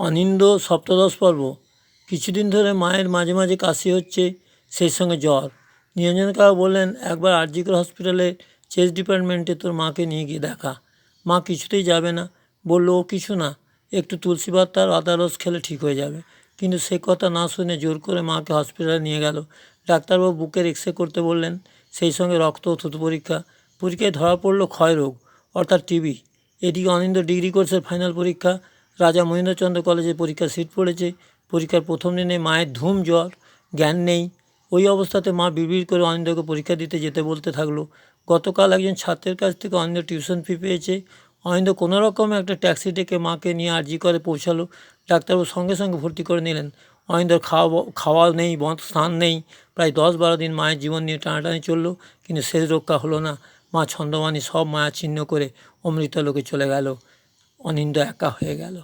অনিন্দ্য সপ্তদশ পর্ব। কিছুদিন ধরে মায়ের মাঝে মাঝে কাশি হচ্ছে, সেই সঙ্গে জ্বর। নিরঞ্জন কাকা বললেন, একবার আরজিকর হসপিটালে চেস্ট ডিপার্টমেন্টে তোর মাকে নিয়ে গিয়ে দেখা। মা কিছুতেই যাবে না, বলল ও কিছু না, একটু তুলসী পাতা আর আদা রস খেলে ঠিক হয়ে যাবে। কিন্তু সে কথা না শুনে জোর করে মাকে হসপিটালে নিয়ে গেল। ডাক্তারবাবু বুকের এক্সরে করতে বললেন, সেই সঙ্গে রক্ত ও থুতু পরীক্ষা। পরীক্ষায় ধরা পড়ল ক্ষয়রোগ, অর্থাৎ টিবি। এদিকে অনিন্দ ডিগ্রি কোর্সের ফাইনাল পরীক্ষা। রাজা মহেন্দ্রচন্দ্র কলেজে পরীক্ষার সিট পড়েছে। পরীক্ষার প্রথম দিনে মায়ের ধুম জ্বর, জ্ঞান নেই। ওই অবস্থাতে মা বিড়বিড় করে অনিন্দকে পরীক্ষা দিতে যেতে বলতে থাকলো। গতকাল একজন ছাত্রের কাছ থেকে অনিন্দ টিউশন ফি পেয়েছে। অনিন্দ কোনো রকমে একটা ট্যাক্সি ডেকে মাকে নিয়ে আরজি করে পৌঁছালো। ডাক্তারবাবু সঙ্গে সঙ্গে ভর্তি করে নিলেন। অনিন্দর খাওয়া নেই, স্নান নেই। প্রায় 10-12 দিন মায়ের জীবন নিয়ে টানাটানি চললো, কিন্তু শেষ রক্ষা হলো না। মা ছন্দমানি সব মায়া ছিন্ন করে অমৃতলোকে চলে গেল। অনিন্দ একা হয়ে গেল।